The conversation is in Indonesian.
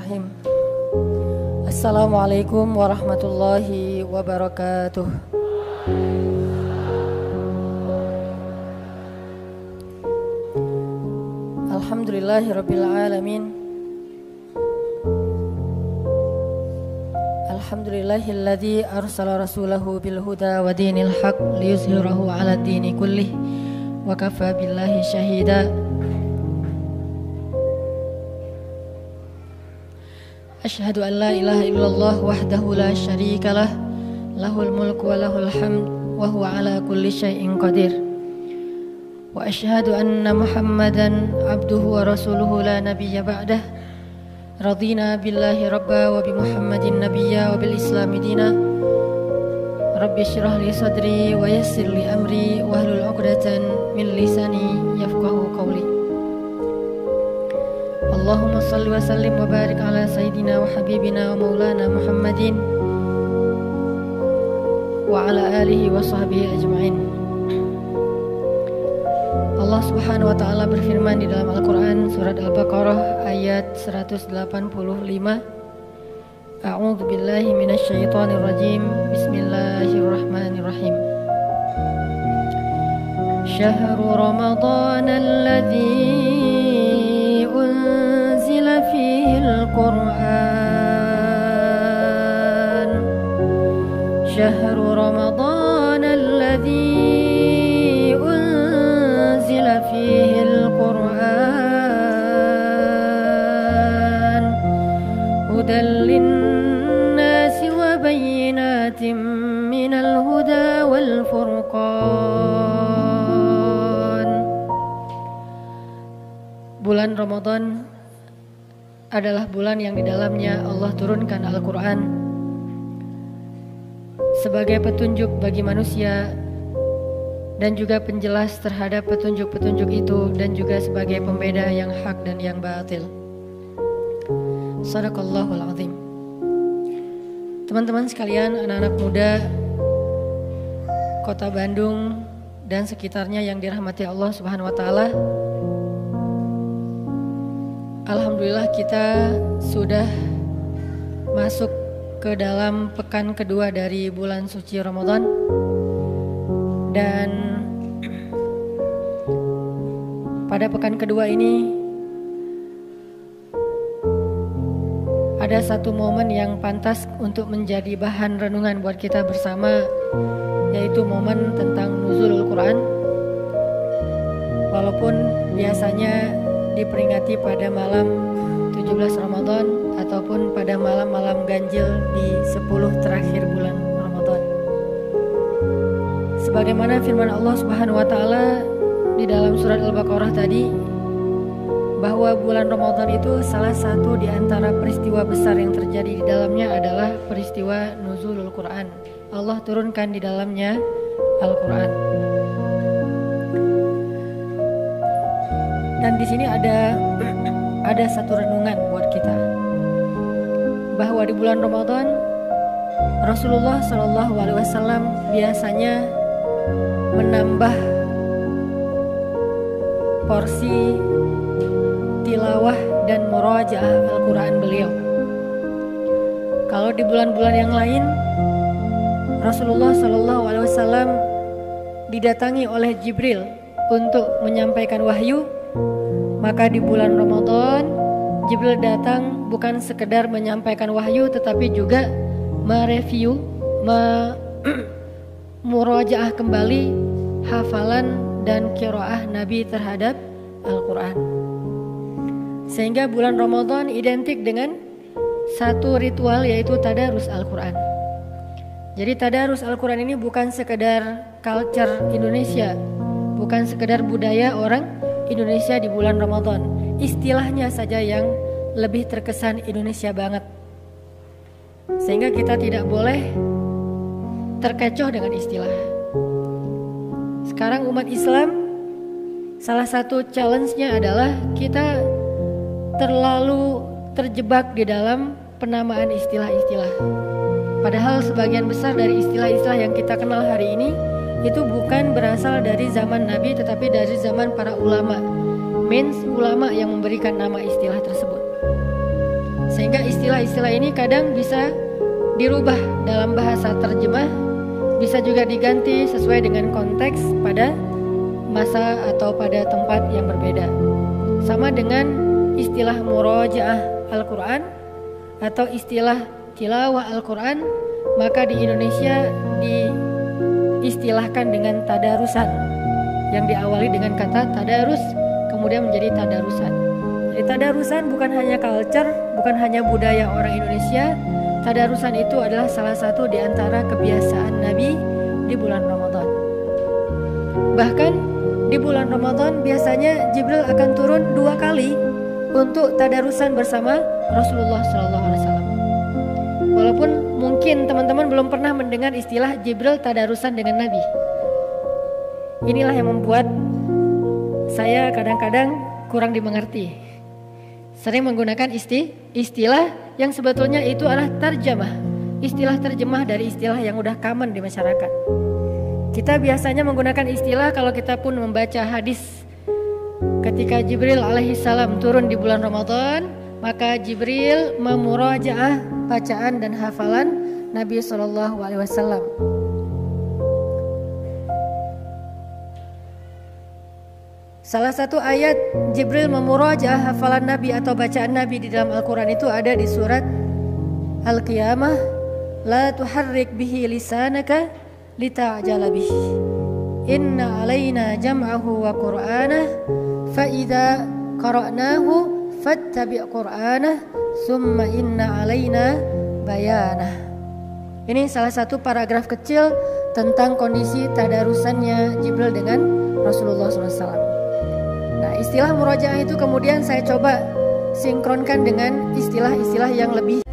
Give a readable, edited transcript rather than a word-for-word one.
Bismillahirrahmanirrahim. Assalamualaikum warahmatullahi wabarakatuh. Alhamdulillahirabbil alamin. Alhamdulillahilladzi arsala rasulahu bil huda wa dinil haq liyuzhirahu 'ala ad-dini kullih wa kafa billahi syahida. Asyhadu an la ilaha illallah wahdahu la syarika lah, lahul mulku wa lahul hamd wa huwa ala kulli syai'in qadir. Wa asyhadu anna Muhammadan abduhu wa rasuluhu la nabiyya ba'dah. Radina billahi rabba wa bi Muhammadin nabiyya wa bil islami dina. Rabbi syrah li sadri wa yassir li amri wahlul 'uqdatan min lisani yafqahu qawli. Allahumma salli wa sallim wa barik ala sayyidina wa habibina wa maulana Muhammadin wa ala alihi wa sahbihi ajma'in. Allah Subhanahu wa ta'ala berfirman di dalam Al-Quran surat Al-Baqarah ayat 185. A'udzu billahi minasyaitonir rajim. Bismillahirrahmanirrahim. Syahrul Ramadan alladzi فيه القرآن شهر رمضان الذي أنزل فيه القرآن هدى للناس وبينات من الهدى والفرقان. Bulan Ramadan adalah bulan yang di dalamnya Allah turunkan Al-Quran sebagai petunjuk bagi manusia dan juga penjelas terhadap petunjuk-petunjuk itu, dan juga sebagai pembeda yang hak dan yang batil. Shadaqallahul azim. Teman-teman sekalian, anak-anak muda Kota Bandung dan sekitarnya yang dirahmati Allah Subhanahu wa ta'ala, alhamdulillah kita sudah masuk ke dalam pekan kedua dari bulan suci Ramadan. Dan pada pekan kedua ini ada satu momen yang pantas untuk menjadi bahan renungan buat kita bersama, yaitu momen tentang nuzulul Quran. Walaupun biasanya diperingati pada malam 17 Ramadan ataupun pada malam-malam ganjil di 10 terakhir bulan Ramadan. Sebagaimana firman Allah Subhanahu wa ta'ala di dalam surat Al-Baqarah tadi, bahwa bulan Ramadan itu salah satu di antara peristiwa besar yang terjadi di dalamnya adalah peristiwa nuzulul Quran. Allah turunkan di dalamnya Al-Quran. Dan di sini ada satu renungan buat kita, bahwa di bulan Ramadan Rasulullah SAW biasanya menambah porsi tilawah dan murajaah Al-Quran beliau. Kalau di bulan-bulan yang lain Rasulullah SAW didatangi oleh Jibril untuk menyampaikan wahyu, maka di bulan Ramadan Jibril datang bukan sekedar menyampaikan wahyu, tetapi juga mereview, murajaah kembali hafalan dan qiraah Nabi terhadap Al-Quran. Sehingga bulan Ramadan identik dengan satu ritual, yaitu tadarus Al-Quran. Jadi tadarus Al-Quran ini bukan sekedar culture Indonesia, bukan sekedar budaya orang Indonesia di bulan Ramadan. Istilahnya saja yang lebih terkesan Indonesia banget, sehingga kita tidak boleh terkecoh dengan istilah. Sekarang umat Islam, salah satu challenge-nya adalah kita terlalu terjebak di dalam penamaan istilah-istilah. Padahal sebagian besar dari istilah-istilah yang kita kenal hari ini itu bukan berasal dari zaman Nabi, tetapi dari zaman para ulama. Ulama yang memberikan nama istilah tersebut. Sehingga istilah-istilah ini kadang bisa dirubah dalam bahasa terjemah, bisa juga diganti sesuai dengan konteks pada masa atau pada tempat yang berbeda. Sama dengan istilah murojaah Al-Quran atau istilah tilawah Al-Quran, maka di Indonesia diistilahkan dengan tadarusan, yang diawali dengan kata tadarus kemudian menjadi tadarusan. Jadi tadarusan bukan hanya culture, bukan hanya budaya orang Indonesia. Tadarusan itu adalah salah satu di antara kebiasaan Nabi di bulan Ramadan. Bahkan di bulan Ramadan biasanya Jibril akan turun 2 kali untuk tadarusan bersama Rasulullah SAW. Walaupun mungkin teman-teman belum pernah mendengar istilah Jibril tadarusan dengan Nabi. Inilah yang membuat saya kadang-kadang kurang dimengerti. Sering menggunakan istilah yang sebetulnya itu adalah terjemah. Istilah terjemah dari istilah yang udah common di masyarakat. Kita biasanya menggunakan istilah kalau kita pun membaca hadis. Ketika Jibril alaihissalam turun di bulan Ramadan, maka Jibril memurajaah bacaan dan hafalan Nabi SAW. Salah satu ayat Jibril memurajaah hafalan Nabi atau bacaan Nabi di dalam Al-Quran itu ada di surat Al-Qiyamah. La tuharrik bihi lisanaka lita'jala bihi. Inna alaina jam'ahu wa qur'anah fa idza qara'nahu fattabi' qur'anah summa inna alaina bayanah. Ini salah satu paragraf kecil tentang kondisi tadarusannya Jibril dengan Rasulullah SAW. Nah, istilah murojaah itu kemudian saya coba sinkronkan dengan istilah-istilah yang lebih